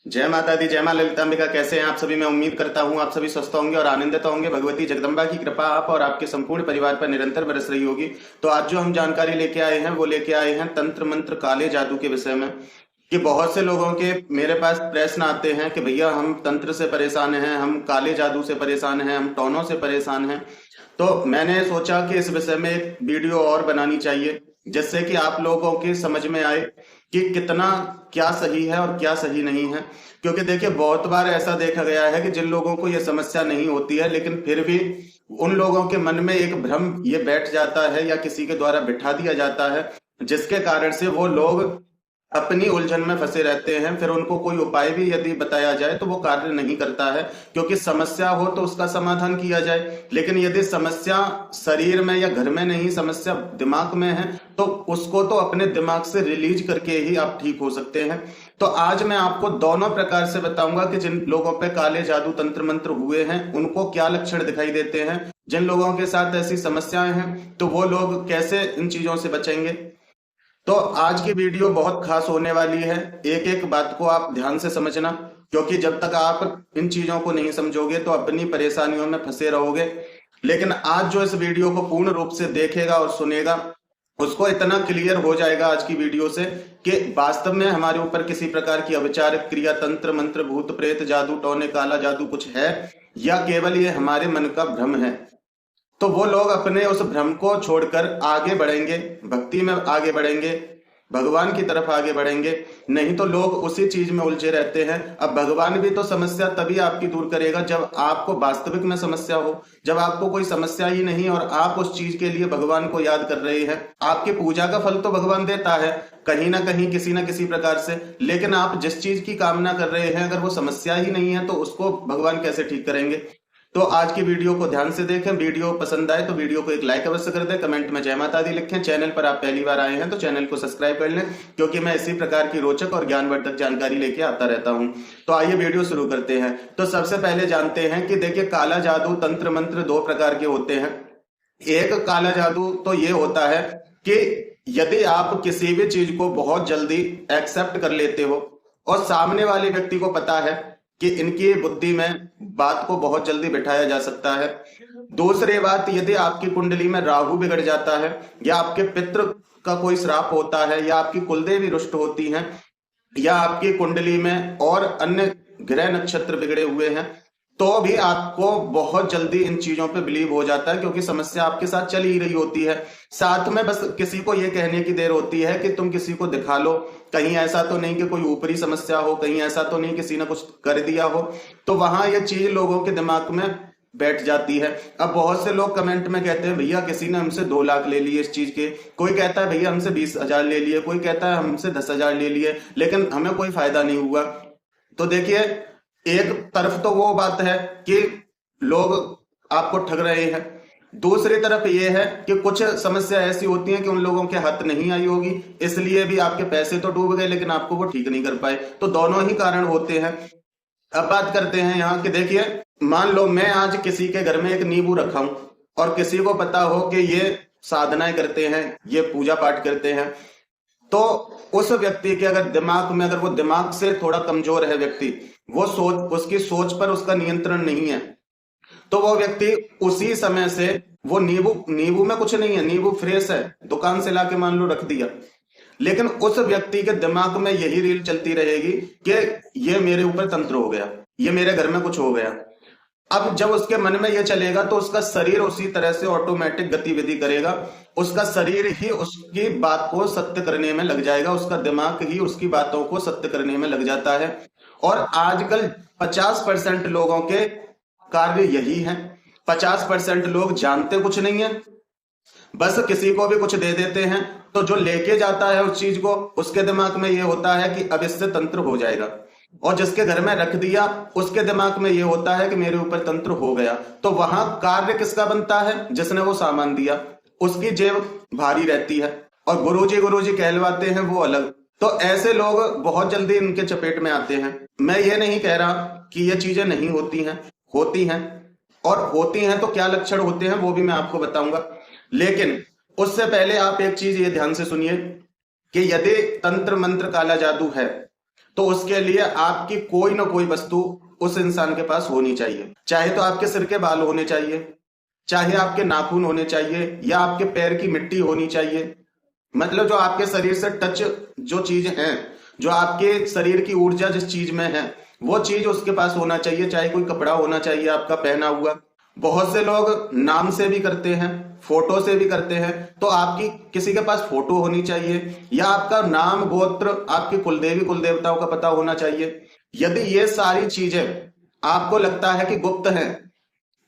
जय माता दी, जय मां ललितांबिका। कैसे हैं आप सभी? मैं उम्मीद करता हूं आप सभी स्वस्थ होंगे और आनंदित होंगे। भगवती जगदम्बा की कृपा आप और आपके संपूर्ण परिवार पर निरंतर बरस रही होगी। तो आज जो हम जानकारी लेके आए हैं वो लेके आए हैं तंत्र मंत्र काले जादू के विषय में। कि बहुत से लोगों के मेरे पास प्रश्न आते हैं कि भैया हम तंत्र से परेशान हैं, हम काले जादू से परेशान हैं, हम टोनों से परेशान हैं। तो मैंने सोचा कि इस विषय में एक वीडियो और बनानी चाहिए, जिससे कि आप लोगों की समझ में आए कि कितना क्या सही है और क्या सही नहीं है। क्योंकि देखिए, बहुत बार ऐसा देखा गया है कि जिन लोगों को ये समस्या नहीं होती है, लेकिन फिर भी उन लोगों के मन में एक भ्रम ये बैठ जाता है या किसी के द्वारा बिठा दिया जाता है, जिसके कारण से वो लोग अपनी उलझन में फंसे रहते हैं। फिर उनको कोई उपाय भी यदि बताया जाए तो वो कार्य नहीं करता है, क्योंकि समस्या हो तो उसका समाधान किया जाए, लेकिन यदि समस्या शरीर में या घर में नहीं, समस्या दिमाग में है, तो उसको तो अपने दिमाग से रिलीज करके ही आप ठीक हो सकते हैं। तो आज मैं आपको दोनों प्रकार से बताऊंगा कि जिन लोगों पे काले जादू तंत्र मंत्र हुए हैं उनको क्या लक्षण दिखाई देते हैं, जिन लोगों के साथ ऐसी समस्याएं हैं तो वो लोग कैसे इन चीजों से बचेंगे। तो आज की वीडियो बहुत खास होने वाली है। एक एक बात को आप ध्यान से समझना, क्योंकि जब तक आप इन चीजों को नहीं समझोगे तो अपनी परेशानियों में फंसे रहोगे। लेकिन आज जो इस वीडियो को पूर्ण रूप से देखेगा और सुनेगा, उसको इतना क्लियर हो जाएगा आज की वीडियो से कि वास्तव में हमारे ऊपर किसी प्रकार की अविचारित क्रिया, तंत्र मंत्र, भूत प्रेत, जादू टोने, काला जादू कुछ है, या केवल ये हमारे मन का भ्रम है। तो वो लोग अपने उस भ्रम को छोड़कर आगे बढ़ेंगे, भक्ति में आगे बढ़ेंगे, भगवान की तरफ आगे बढ़ेंगे। नहीं तो लोग उसी चीज में उलझे रहते हैं। अब भगवान भी तो समस्या तभी आपकी दूर करेगा जब आपको वास्तविक में समस्या हो। जब आपको कोई समस्या ही नहीं और आप उस चीज के लिए भगवान को याद कर रहे हैं, आपकी पूजा का फल तो भगवान देता है कहीं ना कहीं, किसी ना किसी प्रकार से। लेकिन आप जिस चीज की कामना कर रहे हैं, अगर वो समस्या ही नहीं है तो उसको भगवान कैसे ठीक करेंगे। तो आज की वीडियो को ध्यान से देखें। वीडियो पसंद आए तो वीडियो को एक लाइक अवश्य कर दें, कमेंट में जय माता दी लिखें। चैनल पर आप पहली बार आए हैं तो चैनल को सब्सक्राइब कर लें, क्योंकि मैं इसी प्रकार की रोचक और ज्ञानवर्धक जानकारी लेके आता रहता हूं। तो आइए वीडियो शुरू करते हैं। तो सबसे पहले जानते हैं कि देखिए, काला जादू तंत्र मंत्र दो प्रकार के होते हैं। एक काला जादू तो ये होता है कि यदि आप किसी भी चीज को बहुत जल्दी एक्सेप्ट कर लेते हो और सामने वाले व्यक्ति को पता है कि इनकी बुद्धि में बात को बहुत जल्दी बिठाया जा सकता है। दूसरी बात, यदि आपकी कुंडली में राहु बिगड़ जाता है, या आपके पितृ का कोई श्राप होता है, या आपकी कुलदेवी रुष्ट होती हैं, या आपकी कुंडली में और अन्य ग्रह नक्षत्र बिगड़े हुए हैं, तो भी आपको बहुत जल्दी इन चीजों पे बिलीव हो जाता है, क्योंकि समस्या आपके साथ चल ही रही होती है। साथ में बस किसी को ये कहने की देर होती है कि तुम किसी को दिखा लो, कहीं ऐसा तो नहीं कि कोई ऊपरी समस्या हो, कहीं ऐसा तो नहीं किसी ने कुछ कर दिया हो। तो वहां ये चीज लोगों के दिमाग में बैठ जाती है। अब बहुत से लोग कमेंट में कहते हैं भैया किसी ने हमसे 2 लाख ले लिए इस चीज के, कोई कहता है भैया हमसे 20,000 ले लिए, कोई कहता है हमसे 10,000 ले लिए, लेकिन हमें कोई फायदा नहीं हुआ। तो देखिए, एक तरफ तो वो बात है कि लोग आपको ठग रहे हैं, दूसरी तरफ ये है कि कुछ समस्या ऐसी होती है कि उन लोगों के हाथ नहीं आई होगी, इसलिए भी आपके पैसे तो डूब गए लेकिन आपको वो ठीक नहीं कर पाए। तो दोनों ही कारण होते हैं। अब बात करते हैं यहाँ कि देखिए, मान लो मैं आज किसी के घर में एक नींबू रखा हूं और किसी को पता हो कि ये साधनाएं करते हैं, ये पूजा पाठ करते हैं, तो उस व्यक्ति के अगर दिमाग में, अगर वो दिमाग से थोड़ा कमजोर है व्यक्ति, वो सोच, उसकी सोच पर उसका नियंत्रण नहीं है, तो वो व्यक्ति उसी समय से, वो नींबू में कुछ नहीं है, नींबू फ्रेश है, दुकान से लाके मान लो रख दिया, लेकिन उस व्यक्ति के दिमाग में यही रील चलती रहेगी कि ये मेरे ऊपर तंत्र हो गया, ये मेरे घर में कुछ हो गया। अब जब उसके मन में ये चलेगा तो उसका शरीर उसी तरह से ऑटोमेटिक गतिविधि करेगा, उसका शरीर ही उसकी बात को सत्य करने में लग जाएगा, उसका दिमाग ही उसकी बातों को सत्य करने में लग जाता है। और आजकल 50% लोगों के कार्य यही है। 50% लोग जानते कुछ नहीं है, बस किसी को भी कुछ दे देते हैं, तो जो लेके जाता है उस चीज को, उसके दिमाग में ये होता है कि अब इससे तंत्र हो जाएगा, और जिसके घर में रख दिया उसके दिमाग में ये होता है कि मेरे ऊपर तंत्र हो गया। तो वहां कार्य किसका बनता है? जिसने वो सामान दिया, उसकी जेब भारी रहती है, और गुरुजी कहलवाते हैं वो अलग। तो ऐसे लोग बहुत जल्दी इनके चपेट में आते हैं। मैं ये नहीं कह रहा कि ये चीजें नहीं होती हैं, होती हैं, और होती हैं तो क्या लक्षण होते हैं वो भी मैं आपको बताऊंगा। लेकिन उससे पहले आप एक चीज ये ध्यान से सुनिए कि यदि तंत्र मंत्र काला जादू है तो उसके लिए आपकी कोई ना कोई वस्तु उस इंसान के पास होनी चाहिए। चाहे तो आपके सिर के बाल होने चाहिए, चाहे आपके नाखून होने चाहिए, या आपके पैर की मिट्टी होनी चाहिए। मतलब जो आपके शरीर से टच जो चीज है, जो आपके शरीर की ऊर्जा जिस चीज में है, वो चीज उसके पास होना चाहिए। चाहे कोई कपड़ा होना चाहिए आपका पहना हुआ। बहुत से लोग नाम से भी करते हैं, फोटो से भी करते हैं, तो आपकी किसी के पास फोटो होनी चाहिए, या आपका नाम गोत्र, आपकी कुलदेवी कुल देवताओं का पता होना चाहिए। यदि ये सारी चीजें आपको लगता है कि गुप्त हैं,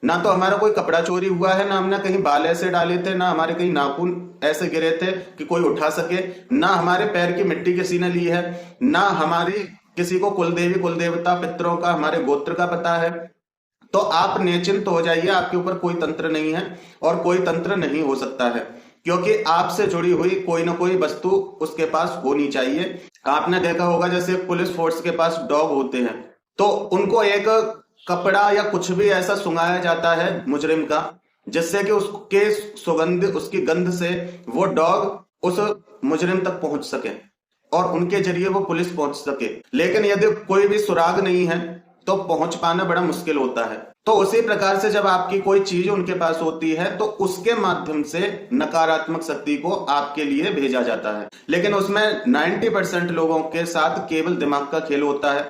ना तो हमारा कोई कपड़ा चोरी हुआ है, ना हमने कहीं बाल ऐसे डाले थे, ना हमारे कहीं नाखून ऐसे गिरे थे कि कोई उठा सके, ना हमारे पैर की मिट्टी किसी ने ली है, ना हमारी किसी को कुलदेवी कुल देवता पितरों का, हमारे गोत्र का पता है, तो आप निश्चिंत हो जाइए, आपके ऊपर कोई तंत्र नहीं है और कोई तंत्र नहीं हो सकता है, क्योंकि आपसे जुड़ी हुई कोई ना कोई वस्तु उसके पास होनी चाहिए। आपने देखा होगा जैसे पुलिस फोर्स के पास डॉग होते हैं, तो उनको एक कपड़ा या कुछ भी ऐसा सुंघाया जाता है मुजरिम का, जिससे कि उसके सुगंध, उसकी गंध से वो डॉग उस मुजरिम तक पहुंच सके और उनके जरिए वो पुलिस पहुंच सके। लेकिन यदि कोई भी सुराग नहीं है तो पहुंच पाना बड़ा मुश्किल होता है। तो उसी प्रकार से जब आपकी कोई चीज उनके पास होती है तो उसके माध्यम से नकारात्मक शक्ति को आपके लिए भेजा जाता है। लेकिन उसमें 90% लोगों के साथ केवल दिमाग का खेल होता है,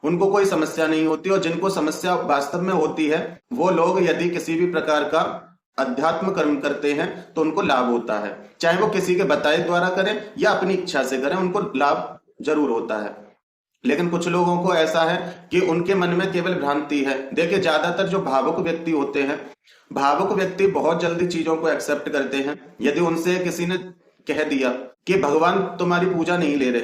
उनको कोई समस्या नहीं होती। और जिनको समस्या वास्तव में होती है वो लोग यदि किसी भी प्रकार का अध्यात्म कर्म करते हैं तो उनको लाभ होता है, चाहे वो किसी के बताए द्वारा करें या अपनी इच्छा से करें, उनको लाभ जरूर होता है। लेकिन कुछ लोगों को ऐसा है कि उनके मन में केवल भ्रांति है। देखिए, ज्यादातर जो भावुक व्यक्ति होते हैं, भावुक व्यक्ति बहुत जल्दी चीजों को एक्सेप्ट करते हैं। यदि उनसे किसी ने कह दिया कि भगवान तुम्हारी पूजा नहीं ले रहे,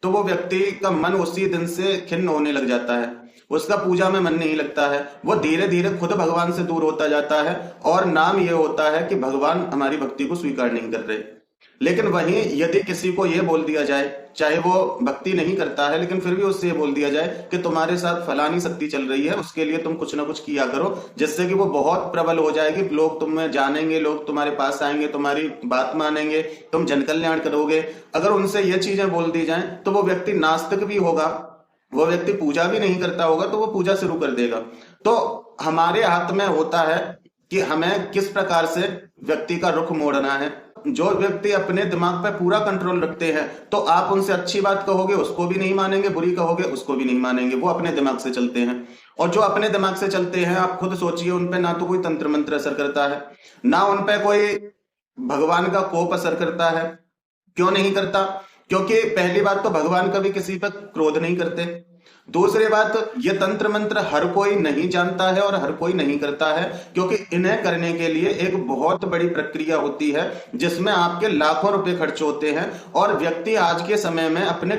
तो वो व्यक्ति का मन उसी दिन से खिन्न होने लग जाता है, उसका पूजा में मन नहीं लगता है, वो धीरे धीरे खुद भगवान से दूर होता जाता है। और नाम ये होता है कि भगवान हमारी भक्ति को स्वीकार नहीं कर रहे। लेकिन वहीं यदि किसी को यह बोल दिया जाए, चाहे वो भक्ति नहीं करता है लेकिन फिर भी उससे ये बोल दिया जाए कि तुम्हारे साथ फलानी शक्ति चल रही है, उसके लिए तुम कुछ ना कुछ किया करो, जिससे कि वो बहुत प्रबल हो जाएगी, लोग तुम्हें जानेंगे, लोग तुम्हारे पास आएंगे, तुम्हारी बात मानेंगे, तुम जन कल्याण करोगे। अगर उनसे ये चीजें बोल दी जाएं तो वो व्यक्ति नास्तिक भी होगा, वो व्यक्ति पूजा भी नहीं करता होगा, तो वो पूजा शुरू कर देगा। तो हमारे हाथ में होता है कि हमें किस प्रकार से व्यक्ति का रुख मोड़ना है। जो व्यक्ति अपने दिमाग पे पूरा कंट्रोल रखते हैं तो आप उनसे अच्छी बात कहोगे उसको भी नहीं मानेंगे, बुरी कहोगे उसको भी नहीं मानेंगे, वो अपने दिमाग से चलते हैं। और जो अपने दिमाग से चलते हैं, आप खुद सोचिए, उनपे ना तो कोई तंत्र मंत्र असर करता है, ना उनपे कोई भगवान का कोप असर करता है। क्यों नहीं करता? क्योंकि पहली बात तो भगवान कभी किसी पर क्रोध नहीं करते। दूसरी बात, ये तंत्र मंत्र हर कोई नहीं जानता है और हर कोई नहीं करता है, क्योंकि इन्हें करने के लिए एक बहुत बड़ी प्रक्रिया होती है जिसमें आपके लाखों रुपए खर्च होते हैं। और व्यक्ति आज के समय में अपने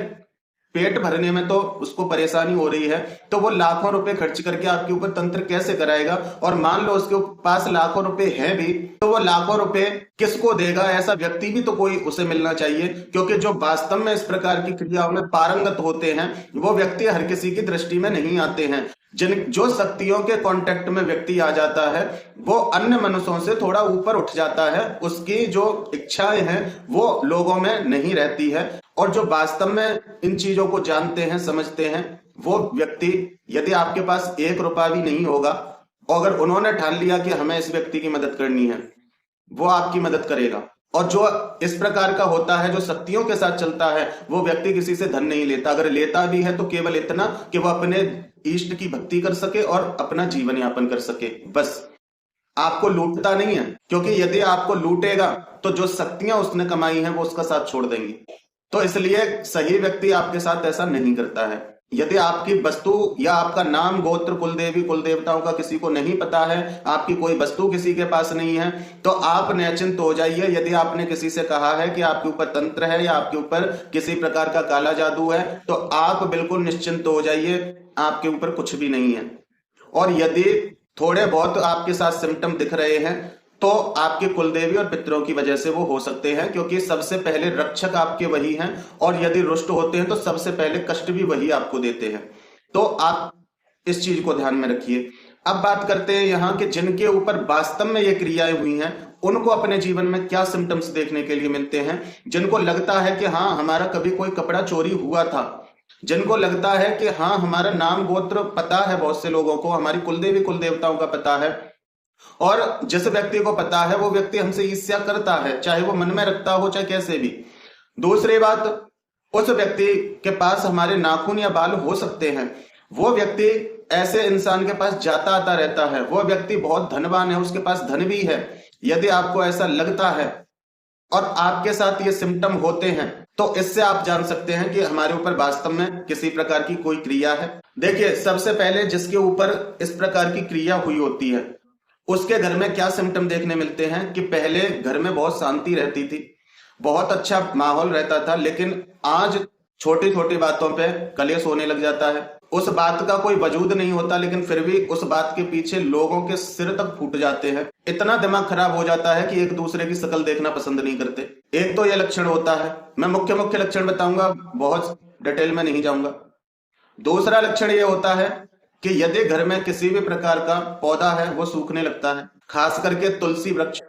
पेट भरने में तो उसको परेशानी हो रही है, तो वो लाखों रुपए खर्च करके आपके ऊपर तंत्र कैसे कराएगा? और मान लो उसके पास लाखों रुपए हैं भी, तो वो लाखों रुपए किसको देगा? ऐसा व्यक्ति भी तो कोई उसे मिलना चाहिए, क्योंकि जो वास्तव में इस प्रकार की क्रियाओं में पारंगत होते हैं वो व्यक्ति हर किसी की दृष्टि में नहीं आते हैं। जो शक्तियों के कांटेक्ट में व्यक्ति आ जाता है वो अन्य मनुष्यों से थोड़ा ऊपर उठ जाता है, उसकी जो इच्छाएं हैं वो लोगों में नहीं रहती है। और जो वास्तव में इन चीजों को जानते हैं, समझते हैं, वो व्यक्ति, यदि आपके पास 1 रुपया भी नहीं होगा, अगर उन्होंने ठान लिया कि हमें इस व्यक्ति की मदद करनी है, वो आपकी मदद करेगा। और जो इस प्रकार का होता है, जो शक्तियों के साथ चलता है, वो व्यक्ति किसी से धन नहीं लेता। अगर लेता भी है तो केवल इतना कि वो अपने इष्ट की भक्ति कर सके और अपना जीवन यापन कर सके, बस। आपको लूटता नहीं है, क्योंकि यदि आपको लूटेगा तो जो शक्तियां उसने कमाई हैं वो उसका साथ छोड़ देंगी। तो इसलिए सही व्यक्ति आपके साथ ऐसा नहीं करता है। यदि आपकी वस्तु या आपका नाम, गोत्र, कुल देवी कुल देवताओं का किसी को नहीं पता है, आपकी कोई वस्तु किसी के पास नहीं है, तो आप निश्चिंत हो जाइए। यदि आपने किसी से कहा है कि आपके ऊपर तंत्र है या आपके ऊपर किसी प्रकार का काला जादू है, तो आप बिल्कुल निश्चिंत हो जाइए, आपके ऊपर कुछ भी नहीं है। और यदि थोड़े बहुत आपके साथ सिम्टम दिख रहे हैं तो आपके कुलदेवी और पितरों की वजह से वो हो सकते हैं, क्योंकि सबसे पहले रक्षक आपके वही हैं, और यदि रुष्ट होते हैं तो सबसे पहले कष्ट भी वही आपको देते हैं। तो आप इस चीज को ध्यान में रखिए। अब बात करते हैं यहाँ कि जिनके ऊपर वास्तव में ये क्रियाएं हुई हैं उनको अपने जीवन में क्या सिम्टम्स देखने के लिए मिलते हैं। जिनको लगता है कि हाँ, हमारा कभी कोई कपड़ा चोरी हुआ था, जिनको लगता है कि हाँ हमारा नाम गोत्र पता है, बहुत से लोगों को हमारी कुलदेवी कुल देवताओं का पता है, और जिस व्यक्ति को पता है वो व्यक्ति हमसे ईर्ष्या करता है, चाहे वो मन में रखता हो चाहे कैसे भी। दूसरी बात, उस व्यक्ति के पास हमारे नाखून या बाल हो सकते हैं, वो व्यक्ति ऐसे इंसान के पास जाता आता रहता है, वो व्यक्ति बहुत धनवान है, उसके पास धन भी है। यदि आपको ऐसा लगता है और आपके साथ ये सिम्टम होते हैं तो इससे आप जान सकते हैं कि हमारे ऊपर वास्तव में किसी प्रकार की कोई क्रिया है। देखिए, सबसे पहले जिसके ऊपर इस प्रकार की क्रिया हुई होती है उसके घर में क्या सिम्टम देखने मिलते हैं कि पहले घर में बहुत शांति रहती थी, बहुत अच्छा माहौल रहता था, लेकिन आज छोटी छोटी बातों पे कलेश होने लग जाता है। उस बात का कोई वजूद नहीं होता, लेकिन फिर भी उस बात के पीछे लोगों के सिर तक फूट जाते हैं। इतना दिमाग खराब हो जाता है कि एक दूसरे की शक्ल देखना पसंद नहीं करते। एक तो यह लक्षण होता है, मैं मुख्य मुख्य लक्षण बताऊंगा, बहुत डिटेल में नहीं जाऊंगा। दूसरा लक्षण यह होता है कि यदि घर में किसी भी प्रकार का पौधा है वो सूखने लगता है, खास करके तुलसी वृक्ष,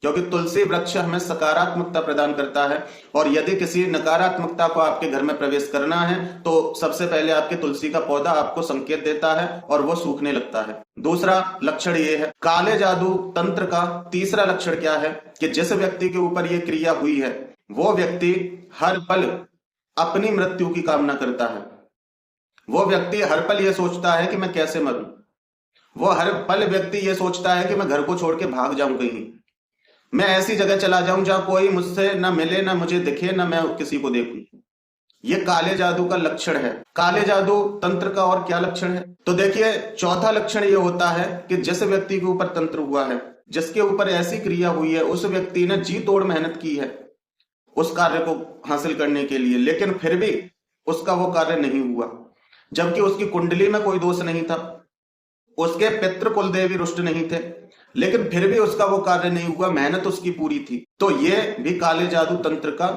क्योंकि तुलसी वृक्ष हमें सकारात्मकता प्रदान करता है, और यदि किसी नकारात्मकता को आपके घर में प्रवेश करना है तो सबसे पहले आपके तुलसी का पौधा आपको संकेत देता है और वो सूखने लगता है। दूसरा लक्षण ये है काले जादू तंत्र का। तीसरा लक्षण क्या है कि जिस व्यक्ति के ऊपर ये क्रिया हुई है वो व्यक्ति हर पल अपनी मृत्यु की कामना करता है। वो व्यक्ति हर पल ये सोचता है कि मैं कैसे मरूं। वो हर पल व्यक्ति ये सोचता है कि मैं घर को छोड़ के भाग जाऊं, कहीं मैं ऐसी जगह चला जाऊं जहां कोई मुझसे ना मिले, ना मुझे दिखे, ना मैं किसी को देखूं। ये काले जादू का लक्षण है। काले जादू तंत्र का और क्या लक्षण है? तो देखिए, चौथा लक्षण ये होता है कि जिस व्यक्ति के ऊपर तंत्र हुआ है, जिसके ऊपर ऐसी क्रिया हुई है, उस व्यक्ति ने जी तोड़ मेहनत की है उस कार्य को हासिल करने के लिए, लेकिन फिर भी उसका वो कार्य नहीं हुआ, जबकि उसकी कुंडली में कोई दोष नहीं था, उसके पितृ कुल देवी रुष्ट नहीं थे, लेकिन फिर भी उसका वो कार्य नहीं हुआ, मेहनत उसकी पूरी थी। तो ये भी काले जादू तंत्र का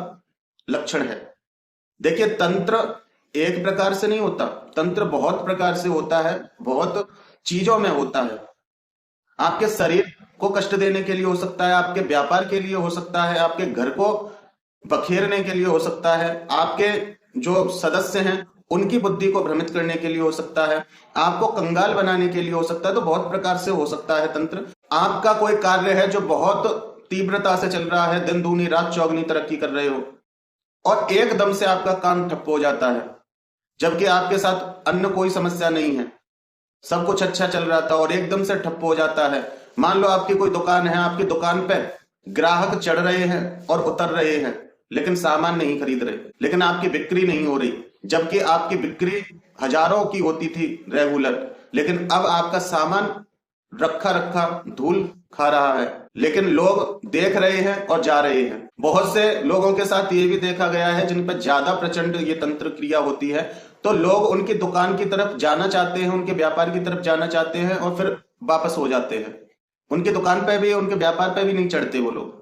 लक्षण है। देखिए, तंत्र एक प्रकार से नहीं होता, तंत्र बहुत प्रकार से होता है, बहुत चीजों में होता है। आपके शरीर को कष्ट देने के लिए हो सकता है, आपके व्यापार के लिए हो सकता है, आपके घर को बखेरने के लिए हो सकता है, आपके जो सदस्य हैं उनकी बुद्धि को भ्रमित करने के लिए हो सकता है, आपको कंगाल बनाने के लिए हो सकता है। तो बहुत प्रकार से हो सकता है तंत्र। आपका कोई कार्य है जो बहुत तीव्रता से चल रहा है, दिन दूनी रात चौगनी तरक्की कर रहे हो, और एकदम से आपका काम ठप्प हो जाता है, जबकि आपके साथ अन्य कोई समस्या नहीं है, सब कुछ अच्छा चल रहा था और एकदम से ठप्प हो जाता है। मान लो आपकी कोई दुकान है, आपकी दुकान पे ग्राहक चढ़ रहे हैं और उतर रहे हैं, लेकिन सामान नहीं खरीद रहे, लेकिन आपकी बिक्री नहीं हो रही, जबकि आपकी बिक्री हजारों की होती थी रेगुलर, लेकिन अब आपका सामान रखा रखा धूल खा रहा है, लेकिन लोग देख रहे हैं और जा रहे हैं। बहुत से लोगों के साथ ये भी देखा गया है जिन पर ज्यादा प्रचंड ये तंत्र क्रिया होती है, तो लोग उनकी दुकान की तरफ जाना चाहते हैं, उनके व्यापार की तरफ जाना चाहते हैं और फिर वापस हो जाते हैं, उनकी दुकान पे भी, उनके व्यापार पे भी नहीं चढ़ते वो लोग।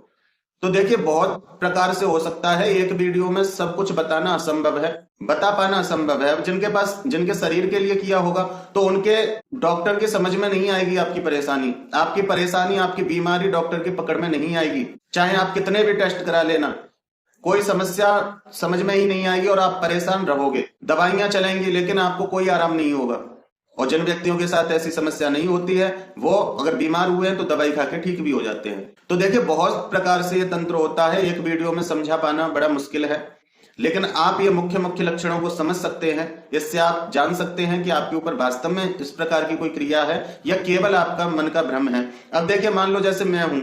तो देखिए, बहुत प्रकार से हो सकता है, एक वीडियो में सब कुछ बताना असंभव है, बता पाना असंभव है। अब जिनके पास, जिनके शरीर के लिए किया होगा तो उनके डॉक्टर की समझ में नहीं आएगी आपकी परेशानी, आपकी बीमारी डॉक्टर की पकड़ में नहीं आएगी, चाहे आप कितने भी टेस्ट करा लेना, कोई समस्या समझ में ही नहीं आएगी और आप परेशान रहोगे। दवाइयां चलेंगी लेकिन आपको कोई आराम नहीं होगा। और जिन व्यक्तियों के साथ ऐसी समस्या नहीं होती है वो अगर बीमार हुए हैं तो दवाई खा के ठीक भी हो जाते हैं। तो देखिए, बहुत प्रकार से ये तंत्र होता है, एक वीडियो में समझा पाना बड़ा मुश्किल है, लेकिन आप ये मुख्य मुख्य लक्षणों को समझ सकते हैं। इससे आप जान सकते हैं कि आपके ऊपर वास्तव में इस प्रकार की कोई क्रिया है या केवल आपका मन का भ्रम है। अब देखिए, मान लो जैसे मैं हूं,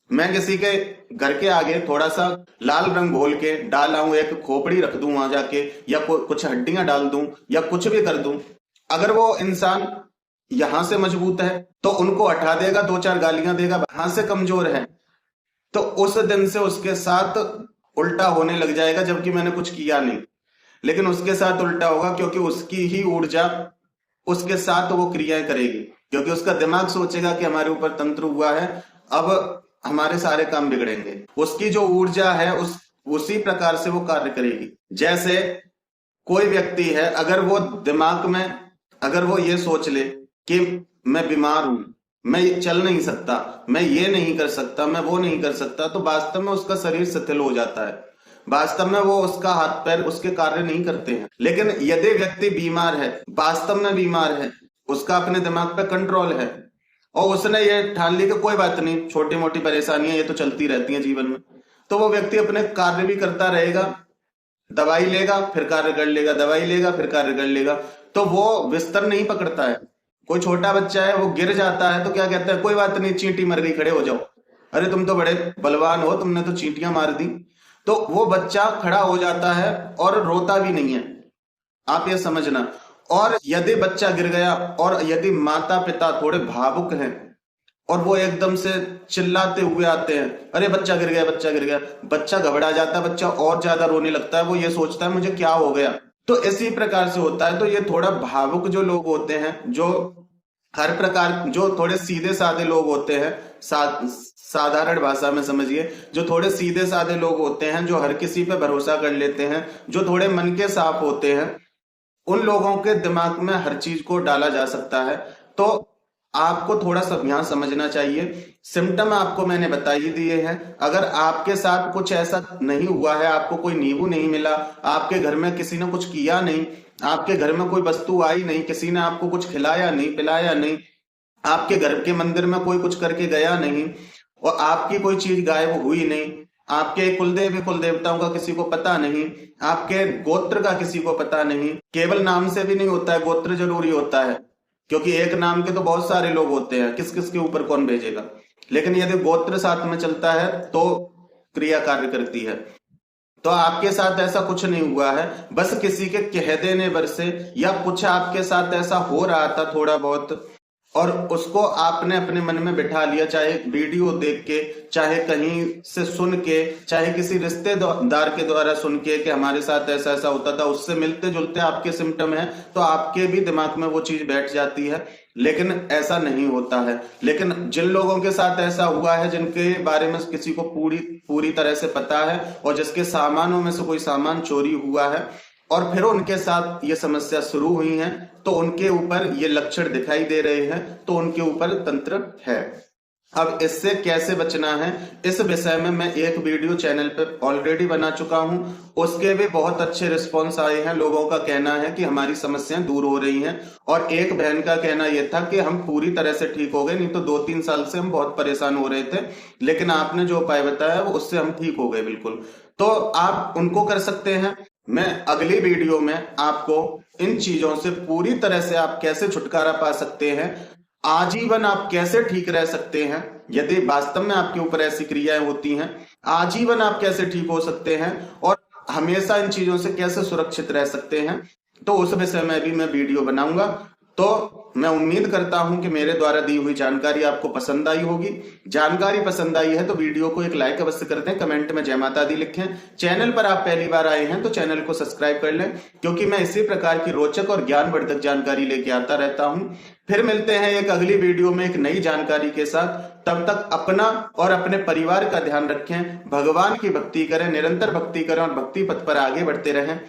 मैं किसी के घर के आगे थोड़ा सा लाल रंग घोल के डाला हूं, एक खोपड़ी रख दूं वहां जाके, या कुछ हड्डियां डाल दूं या कुछ भी कर दूं, अगर वो इंसान यहां से मजबूत है तो उनको हटा देगा, दो चार गालियां देगा, यहां से कमजोर है तो उस दिन से उसके साथ उल्टा होने लग जाएगा, जबकि मैंने कुछ किया नहीं, लेकिन उसके साथ उल्टा होगा, क्योंकि उसकी ही ऊर्जा उसके साथ वो क्रियाएं करेगी, क्योंकि उसका दिमाग सोचेगा कि हमारे ऊपर तंत्र हुआ है, अब हमारे सारे काम बिगड़ेंगे। उसकी जो ऊर्जा है उसी प्रकार से वो कार्य करेगी। जैसे कोई व्यक्ति है, अगर वो दिमाग में, अगर वो ये सोच ले कि मैं बीमार हूं, मैं चल नहीं सकता, मैं ये नहीं कर सकता, मैं वो नहीं कर सकता, तो वास्तव में उसका शरीर शिथिल हो जाता है। वास्तव में वो उसका हाथ पैर उसके कार्य नहीं करते हैं। लेकिन यदि व्यक्ति बीमार है, वास्तव में बीमार है, उसका अपने दिमाग पे कंट्रोल है और उसने ये ठान ली कि कोई बात नहीं, छोटी मोटी परेशानियां ये तो चलती रहती हैं जीवन में, तो वो व्यक्ति अपने कार्य भी करता रहेगा, दवाई लेगा फिर कार्य कर लेगा, दवाई लेगा फिर कार्य कर लेगा, तो वो बिस्तर नहीं पकड़ता है। कोई छोटा बच्चा है, वो गिर जाता है तो क्या कहता है, कोई बात नहीं, चींटी मर गई, खड़े हो जाओ, अरे तुम तो बड़े बलवान हो, तुमने तो चींटियां मार दी। तो वो बच्चा खड़ा हो जाता है और रोता भी नहीं है, आप ये समझना। और यदि बच्चा गिर गया और यदि माता पिता थोड़े भावुक हैं और वो एकदम से चिल्लाते हुए आते हैं, अरे बच्चा गिर गया, बच्चा गिर गया, बच्चा घबरा जाता है, बच्चा और ज्यादा रोने लगता है, वो ये सोचता है मुझे क्या हो गया। तो इसी प्रकार से होता है। तो ये थोड़ा भावुक जो लोग होते हैं, जो हर प्रकार, जो थोड़े सीधे साधे लोग होते हैं, साधारण भाषा में समझिए, जो थोड़े सीधे साधे लोग होते हैं, जो हर किसी पे भरोसा कर लेते हैं, जो थोड़े मन के साफ होते हैं, उन लोगों के दिमाग में हर चीज को डाला जा सकता है। तो आपको थोड़ा सा यहाँ समझना चाहिए। सिम्टम आपको मैंने बता ही दिए हैं। अगर आपके साथ कुछ ऐसा नहीं हुआ है, आपको कोई नींबू नहीं मिला, आपके घर में किसी ने कुछ किया नहीं, आपके घर में कोई वस्तु आई नहीं, किसी ने आपको कुछ खिलाया नहीं, पिलाया नहीं, आपके घर के मंदिर में कोई कुछ करके गया नहीं और आपकी कोई चीज गायब हुई नहीं, आपके कुलदेवी कुल देवताओं का किसी को पता नहीं, आपके गोत्र का किसी को पता नहीं, केवल नाम से भी नहीं होता है, गोत्र जरूरी होता है, क्योंकि एक नाम के तो बहुत सारे लोग होते हैं, किस किस के ऊपर कौन भेजेगा। लेकिन यदि गोत्र साथ में चलता है तो क्रिया कार्य करती है। तो आपके साथ ऐसा कुछ नहीं हुआ है, बस किसी के कह देने पर से या कुछ आपके साथ ऐसा हो रहा था थोड़ा बहुत और उसको आपने अपने मन में बिठा लिया, चाहे वीडियो देख के, चाहे कहीं से सुन के, चाहे किसी रिश्तेदार के द्वारा सुन के कि हमारे साथ ऐसा ऐसा होता था, उससे मिलते जुलते आपके सिम्टम है, तो आपके भी दिमाग में वो चीज बैठ जाती है। लेकिन ऐसा नहीं होता है। लेकिन जिन लोगों के साथ ऐसा हुआ है, जिनके बारे में किसी को पूरी तरह से पता है और जिसके सामानों में से कोई सामान चोरी हुआ है और फिर उनके साथ ये समस्या शुरू हुई है, तो उनके ऊपर ये लक्षण दिखाई दे रहे हैं, तो उनके ऊपर तंत्र है। अब इससे कैसे बचना है, इस विषय में मैं एक वीडियो चैनल पे ऑलरेडी बना चुका हूं, उसके भी बहुत अच्छे रिस्पॉन्स आए हैं। लोगों का कहना है कि हमारी समस्याएं दूर हो रही हैं और एक बहन का कहना यह था कि हम पूरी तरह से ठीक हो गए, नहीं तो 2-3 साल से हम बहुत परेशान हो रहे थे, लेकिन आपने जो उपाय बताया वो उससे हम ठीक हो गए बिल्कुल। तो आप उनको कर सकते हैं। मैं अगली वीडियो में आपको इन चीजों से पूरी तरह से आप कैसे छुटकारा पा सकते हैं, आजीवन आप कैसे ठीक रह सकते हैं, यदि वास्तव में आपके ऊपर ऐसी क्रियाएं होती हैं, आजीवन आप कैसे ठीक हो सकते हैं और हमेशा इन चीजों से कैसे सुरक्षित रह सकते हैं, तो उस विषय में भी मैं वीडियो बनाऊंगा। तो मैं उम्मीद करता हूं कि मेरे द्वारा दी हुई जानकारी आपको पसंद आई होगी। जानकारी पसंद आई है तो वीडियो को एक लाइक अवश्य कर दें, कमेंट में जय माता दी लिखें। चैनल पर आप पहली बार आए हैं तो चैनल को सब्सक्राइब कर लें, क्योंकि मैं इसी प्रकार की रोचक और ज्ञानवर्धक जानकारी लेके आता रहता हूं। फिर मिलते हैं एक अगली वीडियो में एक नई जानकारी के साथ। तब तक अपना और अपने परिवार का ध्यान रखें, भगवान की भक्ति करें, निरंतर भक्ति करें और भक्ति पथ पर आगे बढ़ते रहें।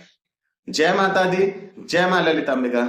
जय माता दी, जय मां ललितांबिका।